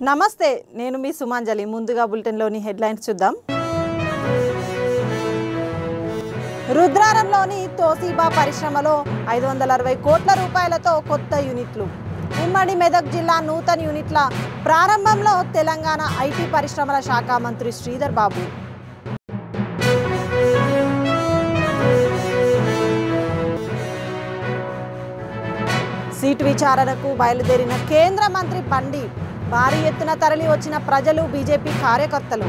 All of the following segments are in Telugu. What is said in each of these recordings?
నమస్తే, నేను మీ సుమాంజలి. ముందుగా బులెటిన్లోని హెడ్లైన్స్ చూద్దాం. రుద్రారంలోని తోసీబా పరిశ్రమలో 560 కోట్ల రూపాయలతో కొత్త యూనిట్లు. ఉమ్మడి మెదక్ జిల్లా నూతన యూనిట్ల ప్రారంభంలో తెలంగాణ ఐటీ పరిశ్రమల శాఖ మంత్రి శ్రీధర్ బాబు. సీటు విచారణకు బయలుదేరిన కేంద్ర మంత్రి బండి. భారీ ఎత్తున తరలి వచ్చిన ప్రజలు, బీజేపీ కార్యకర్తలు.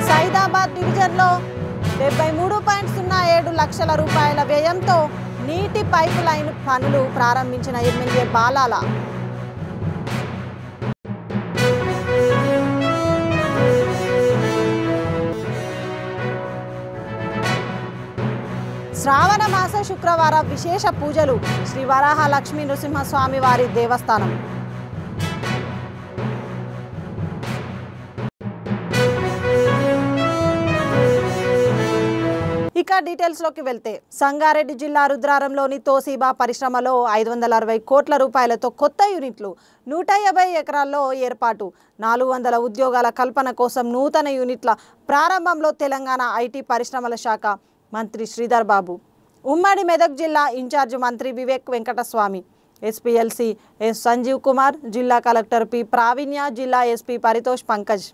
సైదాబాద్ డివిజన్లో 73.07 లక్షల రూపాయల వ్యయంతో నీటి పైపు లైన్ పనులు ప్రారంభించిన ఎమ్మెల్యే బాలాల. శ్రావణ మాస శుక్రవార విశేష పూజలు. శ్రీ వరాహ లక్ష్మీ నృసింహస్వామి వారి దేవస్థానం. ఇక డీటెయిల్స్లోకి వెళ్తే, సంగారెడ్డి జిల్లా రుద్రారంలోని తోసీబా పరిశ్రమలో 560 కోట్ల రూపాయలతో కొత్త యూనిట్లు, 150 ఎకరాల్లో ఏర్పాటు, 400 ఉద్యోగాల కల్పన కోసం నూతన యూనిట్ల ప్రారంభంలో తెలంగాణ ఐటీ పరిశ్రమల శాఖ మంత్రి శ్రీధర్ బాబు. ఉమ్మడి మెదక్ జిల్లా ఇన్ఛార్జ్ మంత్రి వివేక్ వెంకటస్వామి, ఎస్పీఎల్సీ ఎస్ సంజీవ్ కుమార్, జిల్లా కలెక్టర్ పి ప్రావీణ్య, జిల్లా ఎస్పీ పరితోష్ పంకజ్.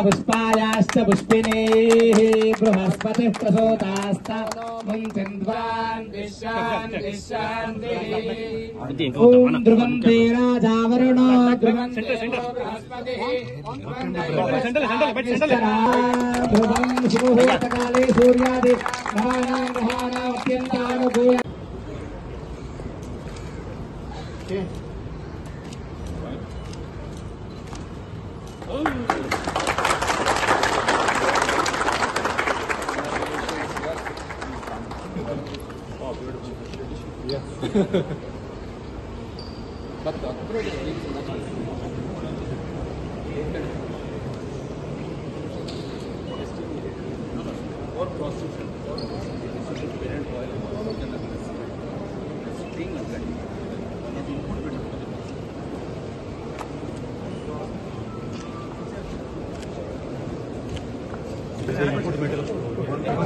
पुष्पायाश्च पुष्पिनेः बृहस्पतिः प्रसूतास्तमन्त्रिन्द्वान् ॐ ध्रुवन्ते राजावरुणो ध्रुवन्ते बृहस्पतिः ध्रुवं शुभमुहूर्तकाले सूर्यादि नवानां ग्रहाणाम् अत्यन्तानुकूल.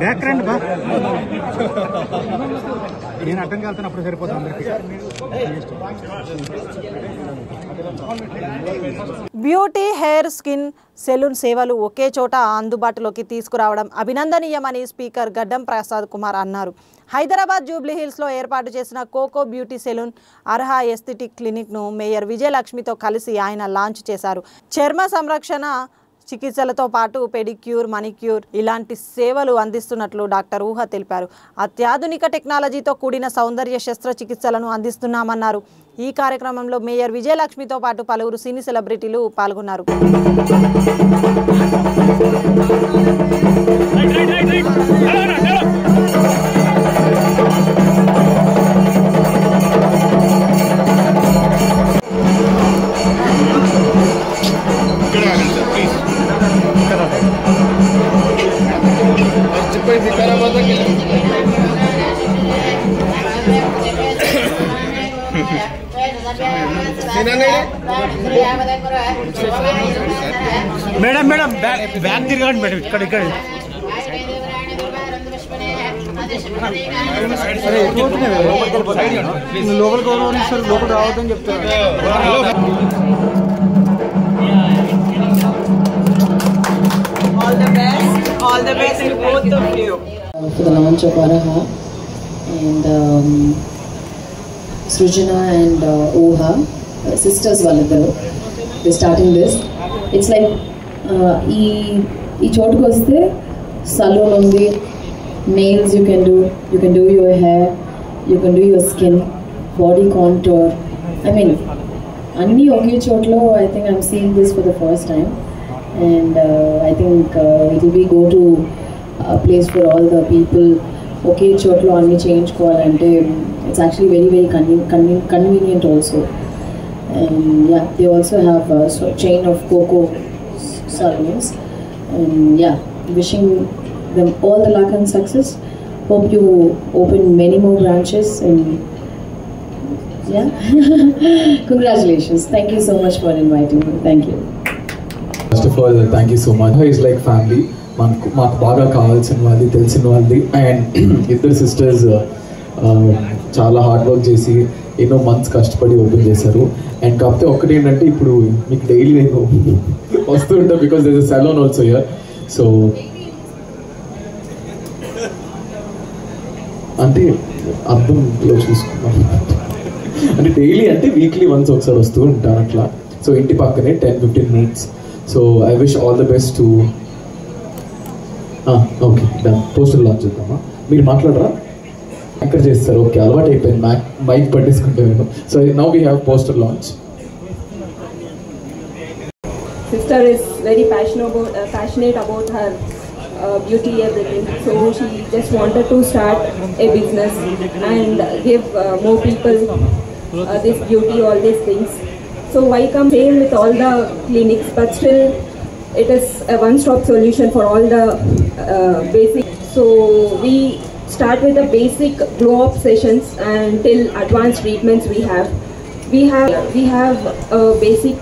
బ్యాక్గ్రౌండ్ బా నేను అర్థం కాలుతాను అప్పుడు సరిపోతాను అందరికీ. బ్యూటీ, హెయిర్, స్కిన్, సెలూన్ సేవలు ఒకే చోట అందుబాటులోకి తీసుకురావడం అభినందనీయమని స్పీకర్ గడ్డం ప్రసాద్ కుమార్ అన్నారు. హైదరాబాద్ జూబ్లీహిల్స్లో ఏర్పాటు చేసిన coco beauty salon, Arha esthetic క్లినిక్ను మేయర్ విజయలక్ష్మితో కలిసి ఆయన లాంచ్ చేశారు. చర్మ సంరక్షణ చికిత్సలతో పాటు పెడిక్యూర్, మణిక్యూర్ ఇలాంటి సేవలు అందిస్తున్నట్లు డాక్టర్ ఊహ తెలిపారు. అత్యాధునిక టెక్నాలజీతో కూడిన సౌందర్య శస్త్రచికిత్సలను అందిస్తున్నామన్నారు. ఈ కార్యక్రమంలో మేయర్ విజయలక్ష్మితో పాటు పలువురు సినీ సెలబ్రిటీలు పాల్గొన్నారు. మేడం మేడం బ్యాగ్ తిరగండి మేడం, ఇక్కడ ఇక్కడ లోపలికి సార్, లోపలికి రావద్దని చెప్తారు. All the best to both of you. For the launch of Araha and Srujana and Oha, sisters వాళ్ళిద్దరు, they're starting this. It's like ఈ చోటుకు వస్తే సలూన్ ఉంది, nails you can do your hair, you can do your skin, body contour. I mean, అన్నీ ఒకే చోట్లో I think I'm seeing this for the first time. and I think it will be go to place for all the people. Okay, chotlo anni change kovalante it's actually very convenient also. And yeah, they also have a chain of coco salons, and yeah, wishing them all the luck and success. Hope you open many more branches, and yeah. Congratulations. Thank you so much for inviting me. Thank you. First of all, thank you so much. It's like family. మాకు బాగా కావాల్సిన వాళ్ళది, తెలిసిన వాళ్ళది. అండ్ ఇద్దరు సిస్టర్స్ చాలా హార్డ్ వర్క్ చేసి ఎన్నో మంత్స్ కష్టపడి ఓపెన్ చేశారు. అండ్ కాకపోతే ఒక్కటి ఏంటంటే ఇప్పుడు మీకు డైలీ నేను వస్తూ ఉంటాను because there is saloon also here. So అంటే అర్థంలో చూసుకున్నాం అంటే డైలీ అంటే వీక్లీ వన్స్ ఒకసారి వస్తూ ఉంటాను అట్లా. సో ఇంటి పక్కనే 10-15 minutes. So I wish all the best to okay done. Poster launch చేద్దామా? మీరు మాట్లాడరా? ఎక్కడ చేస్తారు? ఓకే, అలవాటు అయిపోయింది మైక్ పట్టేసుకుంటే నేను. So now we have poster launch. Sister is very passionate about her beauty, everything. So she just wanted to start a business and give more people this beauty, all these things. So why come same with all the clinics, but still it is a one-stop solution for all the basic. So we start with the basic glow-up sessions and till advanced treatments we have basic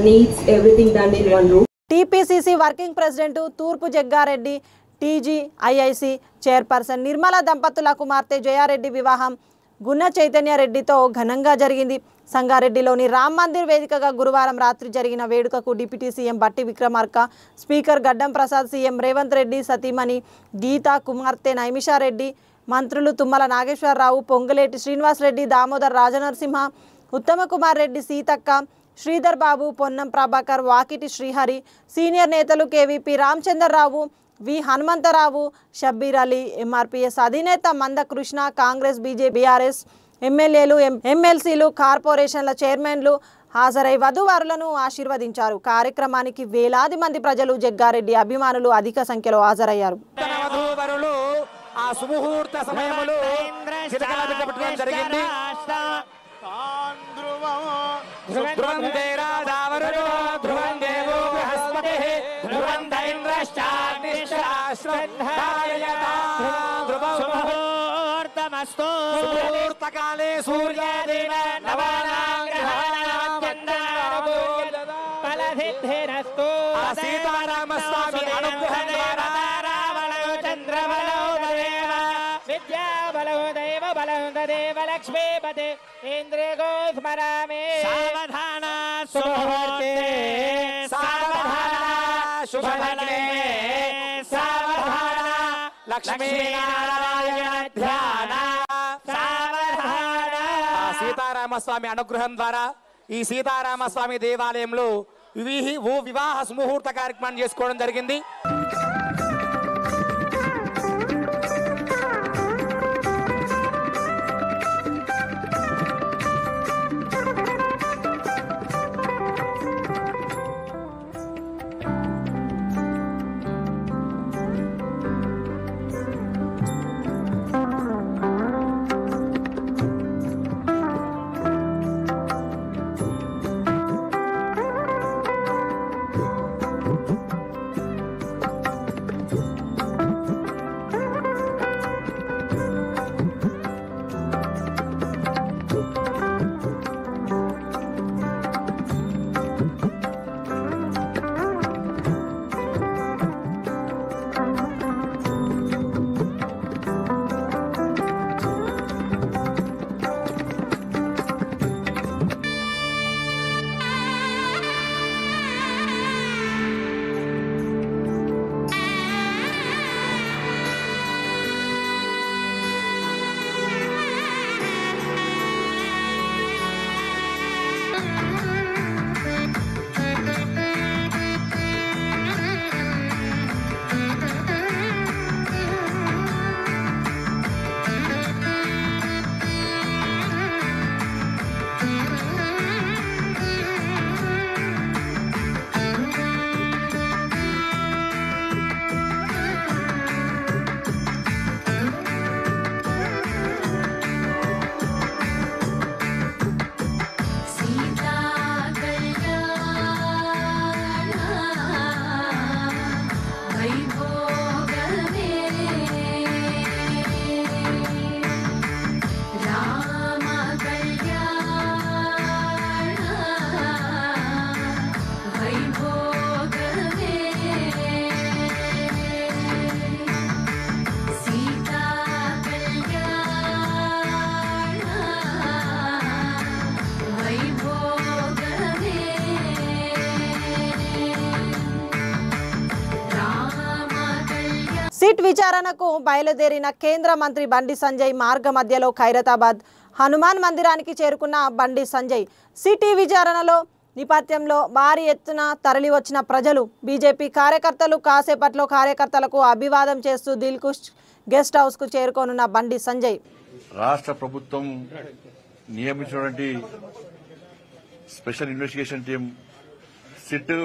needs, everything done in one room. TPCC working president తూర్పు జగ్గారెడ్డి, టీజీఐఐసి చైర్పర్సన్ నిర్మల దంపతుల కుమార్తె జయారెడ్డి వివాహం గున్న చైతన్యరెడ్డితో ఘనంగా జరిగింది. సంగారెడ్డిలోని రామ్ మందిర్ వేదికగా గురువారం రాత్రి జరిగిన వేడుకకు డిప్యూటీ సీఎం బట్టి విక్రమార్క, స్పీకర్ గడ్డం ప్రసాద్, సీఎం రేవంత్ రెడ్డి సతీమణి గీతా కుమార్తె నైమిషారెడ్డి, మంత్రులు తుమ్మల నాగేశ్వరరావు, పొంగులేటి శ్రీనివాసరెడ్డి, దామోదర్ రాజనరసింహ, ఉత్తమ కుమార్ రెడ్డి, సీతక్క, శ్రీధర్ బాబు, పొన్నం ప్రభాకర్, వాకిటి శ్రీహరి, సీనియర్ నేతలు కేవీపీ రామచంద్రరావు, వి హనుమంతరావు, షబ్బీర్ అలీ, ఎంఆర్పీఎస్ అధినేత మందకృష్ణ, కాంగ్రెస్, బీజేపీ, బీఆర్ఎస్ ఎమ్మెల్యేలు, ఎమ్మెల్సీలు, కార్పొరేషన్ల చైర్మన్లు హాజరై వధూవరులను ఆశీర్వదించారు. కార్యక్రమానికి వేలాది మంది ప్రజలు, జగ్గారెడ్డి అభిమానులు అధిక సంఖ్యలో హాజరయ్యారు. కాలే సూర్యాదేవ సీతారామస్వామి అనుగ్రహం ద్వారా చంద్రబలో విద్యాబలో దైవ బలో దేవ లక్ష్మీపతి ఇంద్రిగో స్మరామి. సావధాన సుముహూర్తే సావధాన శుభలగ్నే సావధాన లక్ష్మీనారాయణ ధ్యాన సావధాన. సీతారామస్వామి అనుగ్రహం ద్వారా ఈ సీతారామస్వామి దేవాలయంలో వివాహ సుముహూర్త కార్యక్రమాన్ని చేసుకోవడం జరిగింది. సిట్ విచారణకు బయలుదేరిన కేంద్ర మంత్రి బండి సంజయ్ మార్గ మధ్యలో ఖైరతాబాద్ హనుమాన్ మందిరానికి చేరుకున్న బండి సంజయ్ సిట్ విచారణలో నేపథ్యంలో భారీ ఎత్తున తరలి వచ్చిన ప్రజలు బీజేపీ కార్యకర్తలు కాసేపట్లో కార్యకర్తలకు అభివాదం చేస్తూ దిల్కుష్ గెస్ట్ హౌస్కు చేరుకోనున్న బండి సంజయ్ రాష్ట్ర ప్రభుత్వం నియమించినటువంటి స్పెషల్ ఇన్వెస్టిగేషన్ టీం సిట్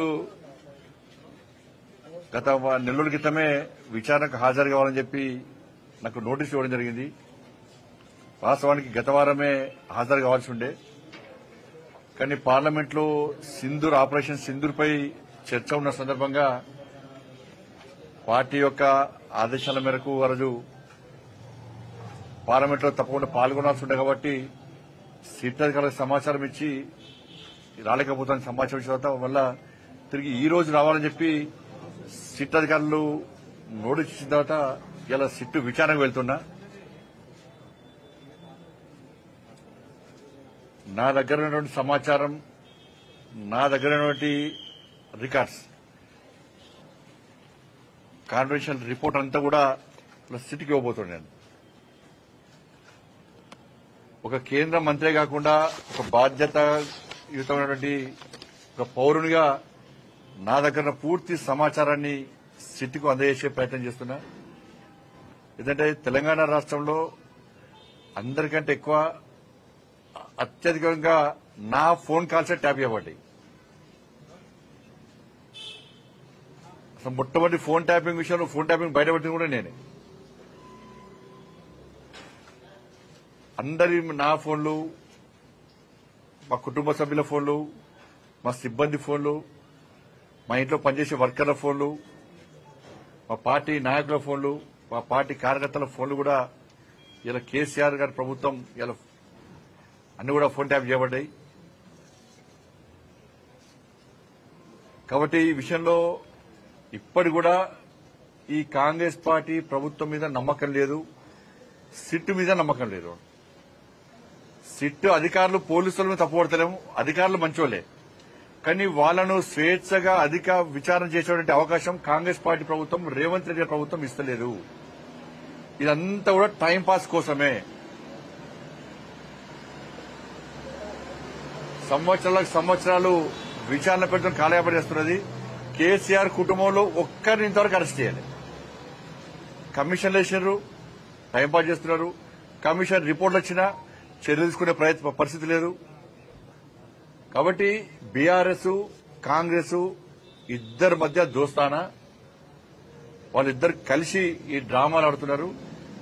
గత నెల రోజుల క్రితమే విచారణకు హాజరు కావాలని చెప్పి నాకు నోటీస్ ఇవ్వడం జరిగింది. వాస్తవానికి గత వారమే హాజరు కావాల్సి ఉండే, కానీ పార్లమెంట్లో సింధూర్ ఆపరేషన్ సింధూర్పై చర్చ ఉన్న సందర్భంగా పార్టీ యొక్క ఆదేశాల మేరకు ఆ రోజు పార్లమెంట్లో తప్పకుండా పాల్గొనాల్సి ఉండే కాబట్టి సిట్ అధికారులకు సమాచారం ఇచ్చి రాలేకపోతానికి సమాచారం ఇచ్చిన తర్వాత వల్ల తిరిగి ఈ రోజు రావాలని చెప్పి సిట్ అధికారులు నోటీస్ ఇచ్చిన తర్వాత ఇలా సిట్ విచారణకు వెళ్తున్నా. నా దగ్గర ఉన్నటువంటి సమాచారం, నా దగ్గర ఉన్నటువంటి రికార్డ్స్, కాన్ఫిడెన్షియల్ రిపోర్ట్ అంతా కూడా సిట్కి ఇవ్వబోతున్నాను. ఒక కేంద్ర మంత్రే కాకుండా ఒక బాధ్యతాయుతమైనటువంటి ఒక పౌరునిగా నా దగ్గర పూర్తి సమాచారాన్ని సిట్కు అందజేసే ప్రయత్నం చేస్తున్నా. ఎందుకంటే తెలంగాణ రాష్ట్రంలో అందరికంటే ఎక్కువ అత్యధికంగా నా ఫోన్ కాల్సే ట్యాప్ చేయబడ్డాయి. అసలు మొట్టమొదటి ఫోన్ ట్యాపింగ్ విషయంలో ఫోన్ ట్యాపింగ్ బయటపడింది కూడా నేనే. అందరి నా ఫోన్లు, మా కుటుంబ సభ్యుల ఫోన్లు, మా సిబ్బంది ఫోన్లు, మా ఇంట్లో పనిచేసే వర్కర్ల ఫోన్లు, మా పార్టీ నాయకుల ఫోన్లు, మా పార్టీ కార్యకర్తల ఫోన్లు కూడా ఇలా కేసీఆర్ గారి ప్రభుత్వం ఇలా అన్ని కూడా ఫోన్ ట్యాప్ చేయబడ్డాయి. కాబట్టి ఈ విషయంలో ఇప్పటి కూడా ఈ కాంగ్రెస్ పార్టీ ప్రభుత్వం మీద నమ్మకం లేదు, సిట్ మీద నమ్మకం లేదు. సిట్ అధికారులు పోలీసులను తప్పుపడతలేము, అధికారులు మంచోళ్లే, కానీ వాళ్లను స్వేచ్ఛగా అధిక విచారణ చేసేటువంటి అవకాశం కాంగ్రెస్ పార్టీ ప్రభుత్వం, రేవంత్ రెడ్డి ప్రభుత్వం ఇస్తలేదు. ఇదంతా కూడా టైంపాస్ కోసమే. సంవత్సరాలు విచారణ పెడుతున్న కాలయాపన చేస్తున్నది. కేసీఆర్ కుటుంబంలో ఒక్కరిని ఇంతవరకు అరెస్ట్ చేయాలి. కమిషన్లు వేసినారు, టైంపాస్ చేస్తున్నారు. కమిషన్ రిపోర్ట్లు వచ్చినా చర్యలు తీసుకునే పరిస్థితి లేదు. కాబట్టి బీఆర్ఎస్ కాంగ్రెస్ ఇద్దరి మధ్య దోస్తానా, వాళ్ళిద్దరు కలిసి ఈ డ్రామాలు ఆడుతున్నారు.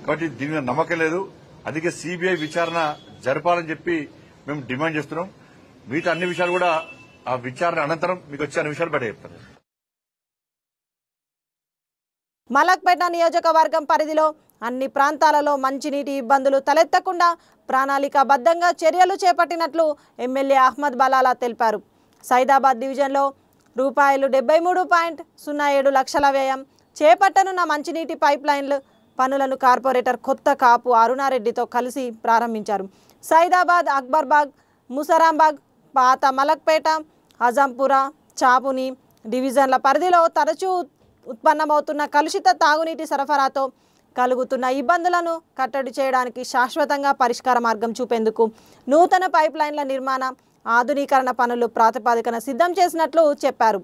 కాబట్టి దీని మీద నమ్మకం లేదు. అందుకే సిబిఐ విచారణ జరపాలని చెప్పి మేము డిమాండ్ చేస్తున్నాం. మిగతా అన్ని విషయాలు కూడా ఆ విచారణ అనంతరం మీకు వచ్చే అన్ని విషయాలు బయట చెప్తారు. మలక్పేట నియోజకవర్గం పరిధిలో అన్ని ప్రాంతాలలో మంచినీటి ఇబ్బందులు తలెత్తకుండా ప్రణాళికాబద్ధంగా చర్యలు చేపట్టినట్లు ఎమ్మెల్యే అహ్మద్ బలాలా తెలిపారు. సైదాబాద్ డివిజన్లో రూపాయలు 73.07 లక్షల వ్యయం చేపట్టనున్న మంచినీటి పైప్ లైన్లు పనులను కార్పొరేటర్ కొత్త కాపు అరుణారెడ్డితో కలిసి ప్రారంభించారు. సైదాబాద్, అక్బర్బాగ్, ముసరాంబాగ్, పాత మలక్పేట, అజంపుర, చాపుని డివిజన్ల పరిధిలో తరచూ ఉత్పన్నమవుతున్న కలుషిత తాగునీటి సరఫరాతో కలుగుతున్న ఇబ్బందులను కట్టడి చేయడానికి శాశ్వతంగా పరిష్కార మార్గం చూపేందుకు నూతన పైప్ లైన్ల నిర్మాణ ఆధునీకరణ పనులు ప్రాతిపదికన సిద్ధం చేసినట్లు చెప్పారు.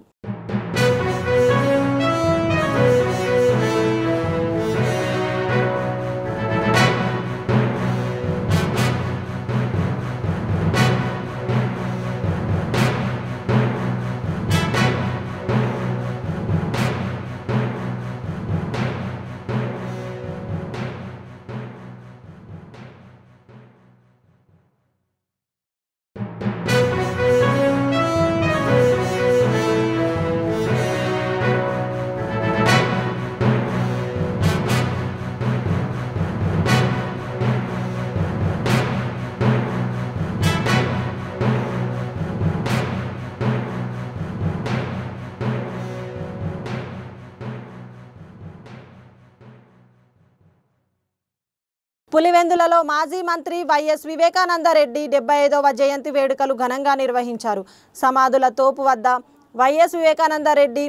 పులివెందులలో మాజీ మంత్రి వైఎస్ వివేకానందరెడ్డి 75వ జయంతి వేడుకలు ఘనంగా నిర్వహించారు. సమాధుల తోపు వద్ద వైఎస్ వివేకానందరెడ్డి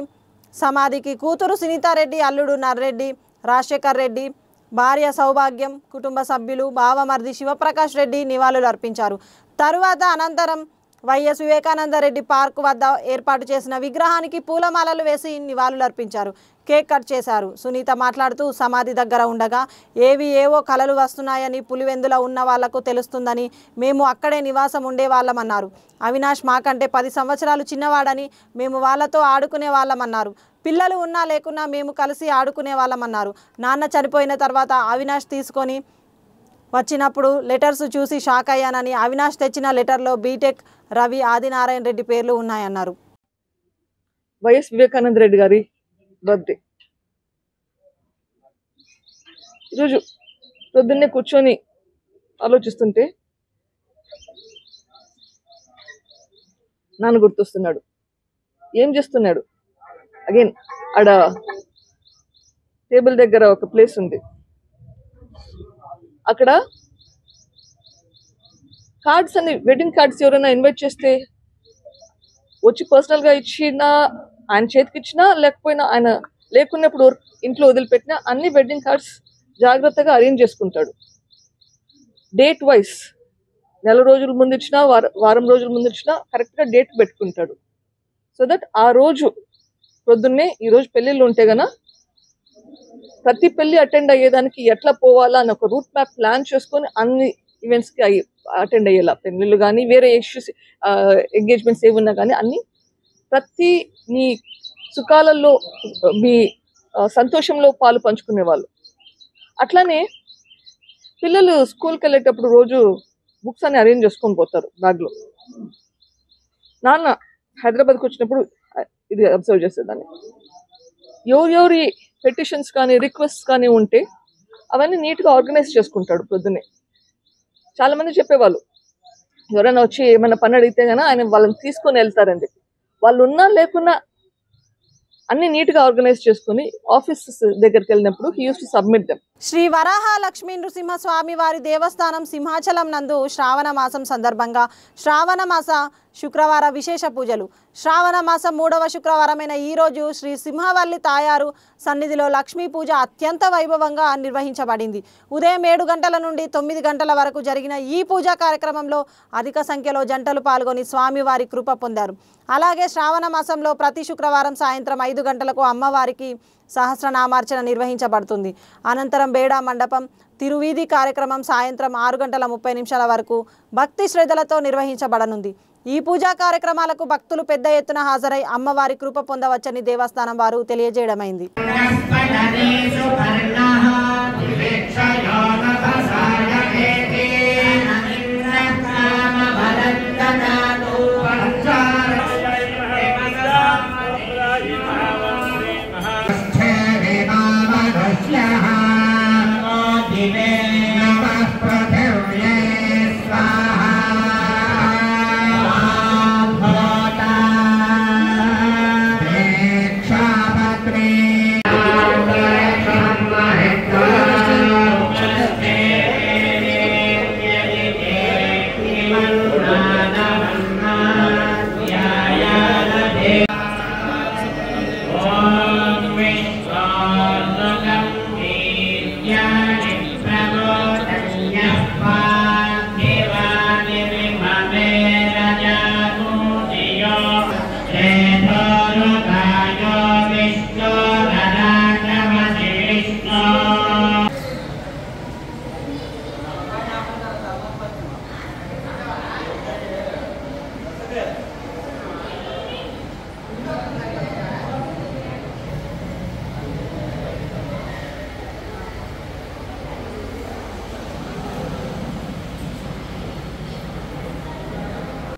సమాధికి కూతురు సునీతారెడ్డి, అల్లుడు నర్రెడ్డి, రాజశేఖర్ రెడ్డి భార్య సౌభాగ్యం కుటుంబ సభ్యులు బావమర్ది శివప్రకాష్ రెడ్డి నివాళులు అర్పించారు. తరువాత అనంతరం వైఎస్ వివేకానంద రెడ్డి పార్కు వద్ద ఏర్పాటు చేసిన విగ్రహానికి పూలమాలలు వేసి నివాళులు అర్పించారు. కేక్ కట్ చేశారు. సునీత మాట్లాడుతూ సమాధి దగ్గర ఉండగా ఏవో కలలు వస్తున్నాయని పులివెందుల ఉన్న వాళ్లకు తెలుస్తుందని మేము అక్కడే నివాసం ఉండేవాళ్ళమన్నారు. అవినాష్ మాకంటే 10 సంవత్సరాలు చిన్నవాడని మేము వాళ్ళతో ఆడుకునే వాళ్ళమన్నారు. పిల్లలు ఉన్నా లేకున్నా మేము కలిసి ఆడుకునే వాళ్ళమన్నారు. నాన్న చనిపోయిన తర్వాత అవినాష్ తీసుకొని వచ్చినప్పుడు లెటర్స్ చూసి షాక్ అయ్యానని, అవినాష్ తెచ్చిన లెటర్లో బీటెక్ రవి ఆదినారాయణ రెడ్డి పేర్లు ఉన్నాయన్నారు. వైఎస్ వివేకానంద రెడ్డి గారి బర్త్డే ఈరోజు పొద్దున్నే కూర్చొని ఆలోచిస్తుంటే నాన్న గుర్తొస్తున్నాడు. ఏం చేస్తున్నాడు? అగైన్ ఆడ టేబుల్ దగ్గర ఒక ప్లేస్ ఉంది, అక్కడ కార్డ్స్ అని వెడ్డింగ్ కార్డ్స్ ఎవరైనా ఇన్వైట్ చేస్తే వచ్చి పర్సనల్ గా ఇచ్చినా, ఆయన చేతికి ఇచ్చినా, లేకపోయినా ఆయన లేకున్నప్పుడు ఇంట్లో వదిలిపెట్టినా అన్ని వెడ్డింగ్ కార్డ్స్ జాగ్రత్తగా అరేంజ్ చేసుకుంటాడు. డేట్ వైజ్ నెల రోజుల ముందు ఇచ్చినా, వారం రోజుల ముందు ఇచ్చినా కరెక్ట్ గా డేట్ పెట్టుకుంటాడు. సో దట్ ఆ రోజు పొద్దున్నే ఈరోజు పెళ్లిళ్ళు ఉంటే గన ప్రతి పెళ్లి అటెండ్ అయ్యేదానికి ఎట్లా పోవాలా అని ఒక రూట్ మ్యాప్ ప్లాన్ చేసుకొని అన్ని ఈవెంట్స్ కి అటెండ్ అయ్యేలా, పెళ్లిళ్ళు కానీ వేరే ఇష్యూస్ ఎంగేజ్మెంట్స్ ఏమున్నా కానీ అన్ని ప్రతి మీ సుఖాలలో మీ సంతోషంలో పాలు పంచుకునే వాళ్ళు. అట్లానే పిల్లలు స్కూల్కి వెళ్ళేటప్పుడు రోజు బుక్స్ అన్ని అరేంజ్ చేసుకొని పోతారు బ్యాగ్లో. నాన్న హైదరాబాద్కి వచ్చినప్పుడు ఇది అబ్జర్వ్ చేసేదాన్ని. ఎవరి పెటిషన్స్ కానీ రిక్వెస్ట్ కానీ ఉంటే అవన్నీ నీట్గా ఆర్గనైజ్ చేసుకుంటాడు పొద్దున్నే. చాలా మంది చెప్పేవాళ్ళు ఎవరైనా వచ్చి ఏమైనా పని అడిగితే గానీ ఆయన వాళ్ళని తీసుకొని వెళ్తారని చెప్పి. వాళ్ళు ఉన్నా లేకున్నా అన్ని నీట్గా ఆర్గనైజ్ చేసుకుని ఆఫీసెస్ దగ్గరికి వెళ్ళినప్పుడు he uses to submit them. Sri Varaha Lakshmi Nrusimhaswamy వారి దేవస్థానం సింహాచలం నందు శ్రావణ మాసం సందర్భంగా శ్రావణ మాస శుక్రవార విశేష పూజలు. శ్రావణ మాసం 3వ శుక్రవారమైన ఈరోజు శ్రీ సింహవల్లి తాయారు సన్నిధిలో లక్ష్మీ పూజ అత్యంత వైభవంగా నిర్వహించబడింది. ఉదయం 7 గంటల నుండి 9 గంటల వరకు జరిగిన ఈ పూజా కార్యక్రమంలో అధిక సంఖ్యలో జంటలు పాల్గొని స్వామివారి కృప పొందారు. అలాగే శ్రావణ మాసంలో ప్రతి శుక్రవారం సాయంత్రం 5 గంటలకు అమ్మవారికి సహస్రనామార్చన నిర్వహించబడుతుంది. అనంతరం బేడా మండపం తిరువీధి కార్యక్రమం సాయంత్రం 6:30 వరకు భక్తి శ్రద్ధలతో నిర్వహించబడనుంది. ఈ పూజా కార్యక్రమాలకు భక్తులు పెద్ద ఎత్తున హాజరై అమ్మవారి కృప పొందవచ్చని దేవస్థానం వారు తెలియజేయడమైంది.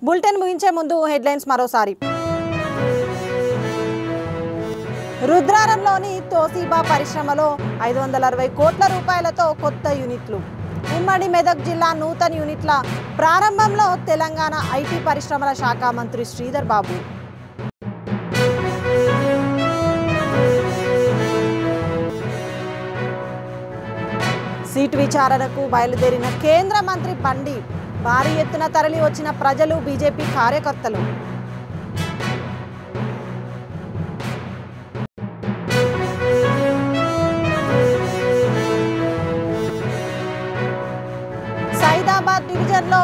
బులెటిన్ ముగించే ముందు హెడ్లైన్స్ మరోసారి. రుద్రారంలోని తోసిబా పరిశ్రమలో 560 కోట్ల రూపాయలతో కొత్త యూనిట్లు. ఉమ్మడి మెదక్ జిల్లా నూతన యూనిట్ల ప్రారంభంలో తెలంగాణ ఐటీ పరిశ్రమల శాఖ మంత్రి శ్రీధర్ బాబు. సీటు విచారణకు బయలుదేరిన కేంద్ర మంత్రి బండి భారీ ఎత్తున తరలి వచ్చిన ప్రజలు బీజేపీ కార్యకర్తలు. హైదరాబాద్ డివిజన్లో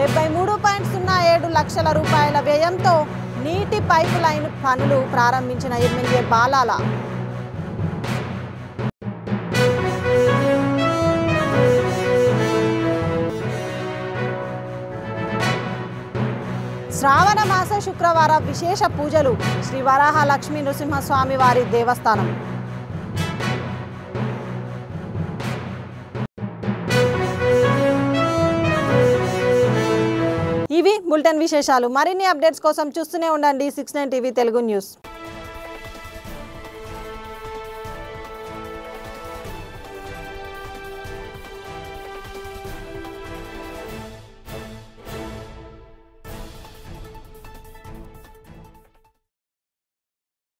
73.07 లక్షల రూపాయల వ్యయంతో నీటి పైపు లైన్ పనులు ప్రారంభించిన ఎమ్మెల్యే బాలాల. శ్రావణ మాస శుక్రవార విశేష పూజలు శ్రీ వరాహ లక్ష్మీ నృసింహస్వామి వారి దేవస్థానం. ఇవి బులెటిన్ విశేషాలు. మరిన్ని అప్డేట్స్ కోసం చూస్తూనే ఉండండి 69 టీవీ తెలుగు న్యూస్.